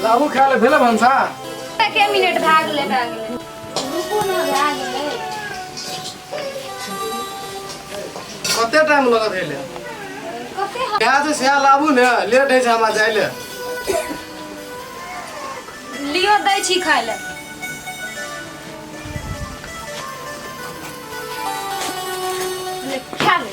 लाबू खाए ले भेले भंसा के मिनट भाग ले रुको ना भाग ले कते टाइम लगत हेले कते यहाँ से से लाबू ने लेट है हमरा जाय ले लियो दै छी खाय ले ले खा ले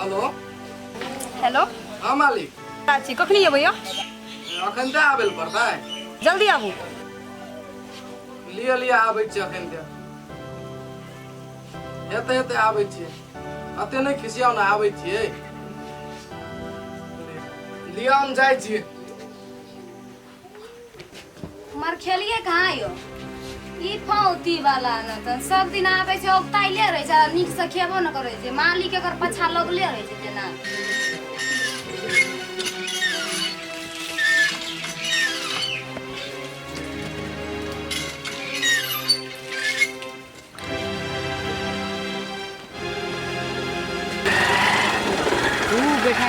हेलो हेलो हाँ मालिक चाची कखनी अबै यो अखन त आबेल पड़ता है जल्दी आबू लिया आबै छी अखन ते हेते आबै छी अते नहीं खिसियाउ ना आबै छी लिया हम जाय छी मर खेलिए कहाँ यो ई फौती वाला न त सब दिन आबै छै ओक्ताइले रहै छै नीक से खेबो न करै छै मालिक एकर पछा लगले रहै छै जेना बैठा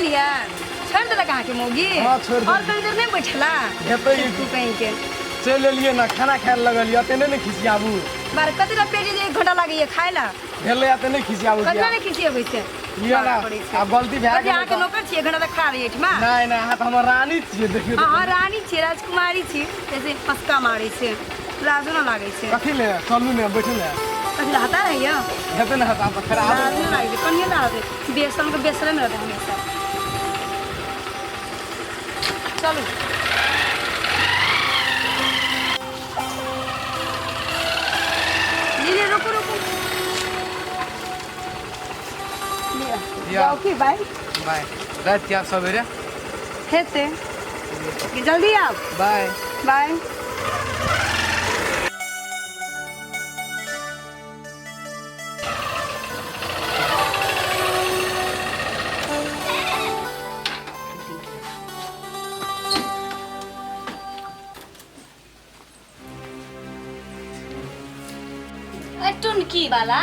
लिया छोड़ दे कहाँ के मोगी हाँ, छोड़ दे। और कहीं देर नहीं बैठला हेतै ई तू कहीं के चल एलिए ना खाना खाए लगलिए अते नहीं खिसियाबू बार कति रा पेटी जे 1 घंटा लागे ये खाए ला भेले अते नहीं खिसियाबू कतना ने खिसी अबै छै लिया ना आ गलती भए अरे गेल आके नौकर छी 1 घंटा तक खा रही एठमा नहीं नहीं हाथ हमर रानी छिए देखियो हां रानी छी राजकुमारी छी जैसे फसका मारै छै लाजो न लागे छै कथि ले चलू ने बैठू ने कथि हता रहियो हेते ना हाथ आप खराब लाजो न लागे कनिया लागे बेसन के बेसन में रहते हमेशा चलो लीले रुको रुको लिया जाओ की बाय बाय रात के आप सवेरे हेते कि जल्दी आओ बाय बाय टुनकी वाला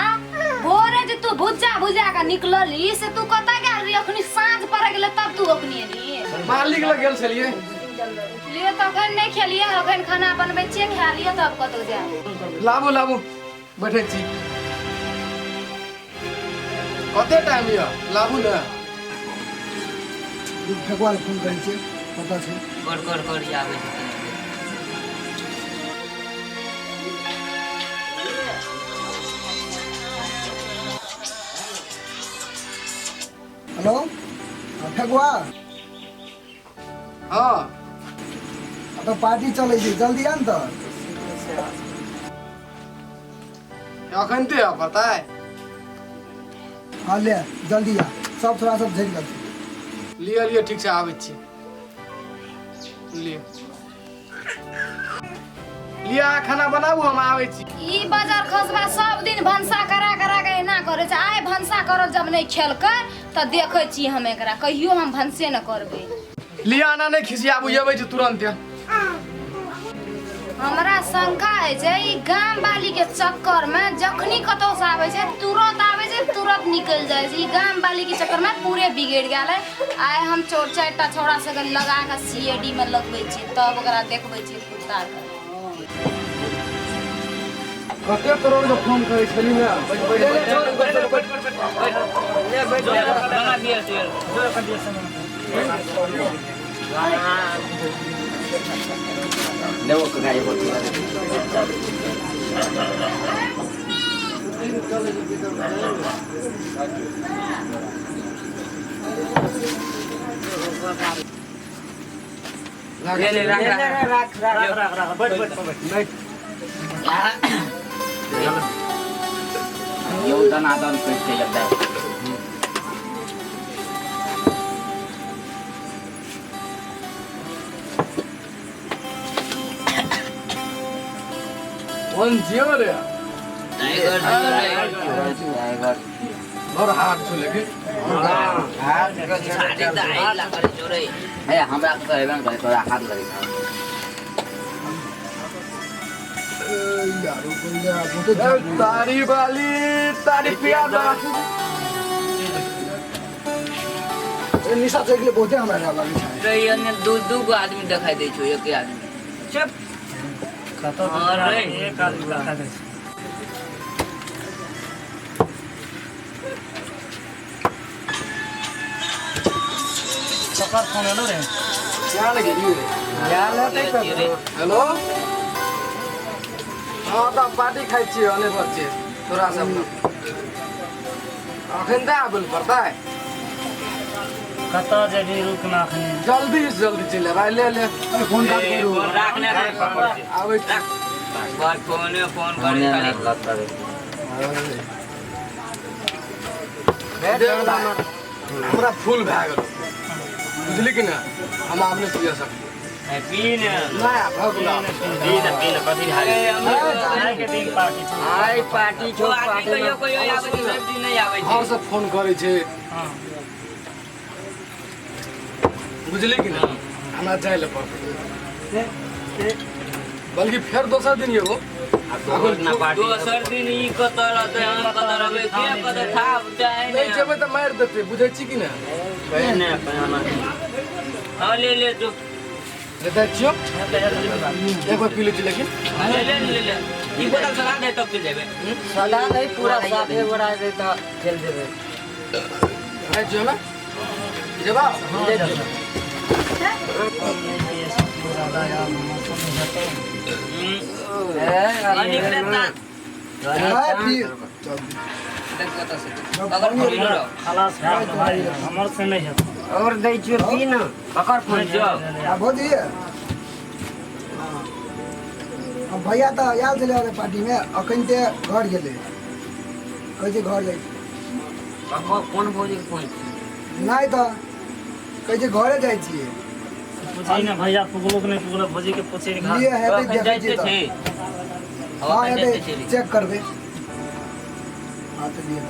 भोरे जे तू भुजा का निकलली से तू कता गेल रही अखनी साँझ पड़ गेले तब तू अखनी एली मालिक लग गेल छलिए लिए तो अखन नहीं खेलिए अखन खाना बनबै छिए खा लियो तब कतौ जाए लाबू लाबू बैठे छी कते टाइम या लाबू ने ठेकुआ फोन करै छियै पता छै कर आबै छै हेलो ठेकुआ हां अब पार्टी चलै छै जल्दी आ न त अखन ते पता है हाँ ले जल्दी आ सब थोड़ा सब झेल कर लिए ठीक से आबै छी लिए लिया खाना बनाबू हम आबै छी ई बाजार खसबा सब दिन भंसा करा के एना करे छै आइ भंसा करब जब नहीं खेलकै त देखै छी हम एकरा कहियो हम भंसे न करबै लिया ना नहीं खिसियाबू येबै छी तुरंत हमरा शंका है छै ई गाम वाली के चक्कर में जखनी कतौ से आबै छै तुरंत निकल जाय छै ई गाम वाली के चक्कर में पूरे बिगड़ गेल है आइ हम चोर चारटा छौड़ा से लगा के सीएडी में लगबै छी तब ओकरा देखबै छी कुत्ता के कते करोड़ के फोन करे छली ने बना दिया शेर जो कर दिया ले वो गाड़ी बोलती ले रख बैठ योगदान आदान करते जाता है वन जियो रे टाइगर और हाथ छूले के साड़ी त आइला करे जोरे है हमरा कहबे करे तोरा हाथ लगे यारो कोई तारी वाली तारी प्यार निशा चेक ले बहुते हमरा लगे छै रे अन्य दू गो आदमी दिखाई दे छो एक आदमी चुप कतो अरे एक आदमी दिखा दे सकर फोन हेलो रे क्या लगे रे यार रे हेलो हाँ तो पार्टी खाई छी अने बच्चे थोड़ा सब अखन दा बोल पड़ता है कतो जगह रुकना खने जल्दी से जल्दी चले भाई ले ले फोन काट करू रखने आवे बात फोन करे खाली हमरा फूल भए गेल बुझली कि ना हम आपने पिया सकते पीन ना भगला पीन कथी हाल आए के दिन पार्टी छो आई पार्टी छो पार्टी कोई आवे छै सब दिन नहीं आवे हम सब फोन करे छे हां बुझली कि ना हमरा जाय ले पड़ते बल्कि फिर दोसर दिन एगो दोसर दिन ई कतर रहते हम कतर रहबे के कतर था चाहे नहीं जेबे तो मार देते बुझै छी कि ना नहीं हां ले जो लेता छियो एक बार पी ले छी लेकिन ले ई बोतल सला दे तब के जेबे सदा नहीं पूरा साथ एक बार दे त चल देबे है जो ना जबा ज्यादा यार मौसम में है निकले ना हां फिर अगर फोन लो खलास भाई हमर से नहीं है और दे छियो पी ना पकड़ फोन जो बहुत दिए अब भैया तो आयल चले वाले पार्टी में अखन ते घर गेले कहै घर जाई कौन भौजी फोन नहीं तो कहै घरे जाई छिए पूछी ना भैया पुगलो के नहीं पुगलो भौजी के पूछे के लिए है तो देखे जाते छी थे हां ये चेक कर दे हां तो लिए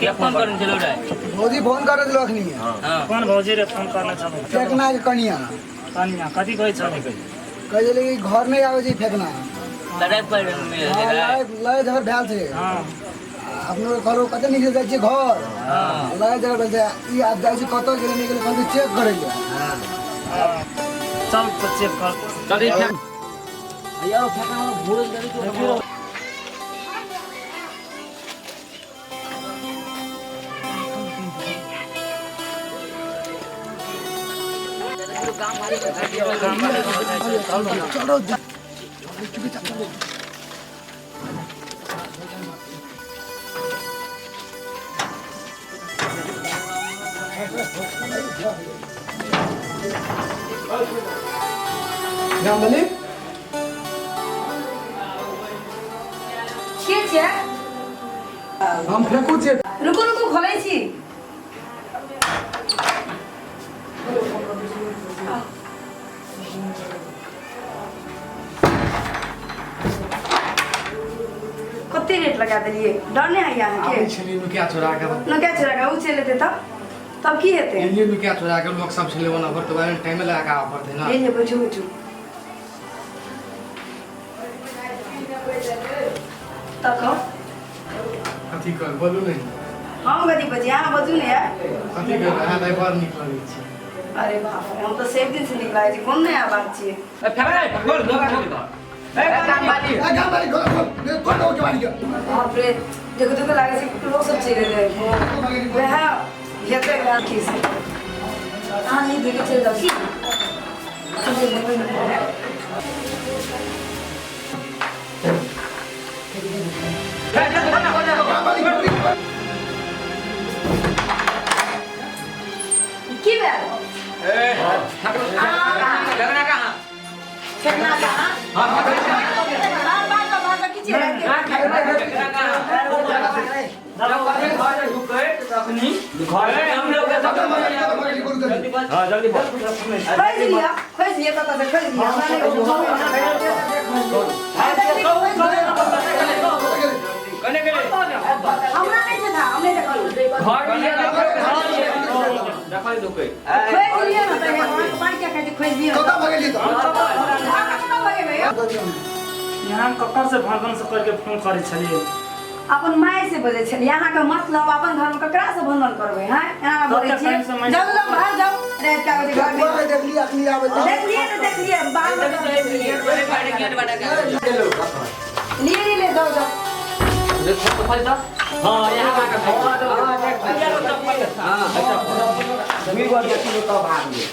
क्या फोन करन चलो रे भौजी फोन कर दिलो अखनी हां कौन भौजी रे फोन करना चाहबो फेकना के कनिया कन्या कथी कहै छ कहै जे कि घर नहीं आवे छी फेकना लड़ाई पड़ में लय जगह भेल छे हां अपनो करो कते निकल जाय छी घर हां लय जगह भेल छे ई आप जाय छी कतो गेले निकल कतो चेक करे ले चल तो चेक कर चल यार फेकना भूल गई तो चलो जा रामली के छै हम फेंकू छे रुको खोलै छी कते रेट लगा देलिए डर नहीं है यहाँ के छली में क्या चुरा के न क्या चला उ चले थे तब की हेते ये में क्या चुरा के लोग सब छले बना पर तो बारे टाइम लगा के आवा पड़ते ना ये बैठो तक कथी कर बोलू नहीं हम गदी बजे यहाँ बजू ने यार कथी कर रहा है बार निकल छी अरे बाप रे हम तो सेफ दिन से निकला छी कौन नया बात छी बोल दो काम वाली कौन हो के बारी के बाप रे देखो लागे से लोग सब चले गए वह ये तो बात की से हां नहीं देखे चल जाओ की की बात लगना कहां करना कहां हां बात की चीज है हम लोग जल्दी बोल खोज लिया पता से खोज लिया कने हमरा नहीं नहीं था हमने देखा घर लिया देखो दुखे खोज लिया ना तो ये पानी क्या कहते खोज लिया कता भगेली तो कतना भगे भैया यहाँ कक्कर से भगवान से करके फोन करे छलिए अपन माय से बजे छल यहाँ का मतलब अपन घर में ककरा से भंडन करबे हैं यहाँ बोले छी जाओ जाओ बाहर जाओ रेत का बजे घर में देख लिया अखनी आवे तो देख लिए बाहर लिए ले जाओ जाओ देखो तो फायदा हां यहां का हां देखो हां अच्छा जमीन वाली तो भाग गए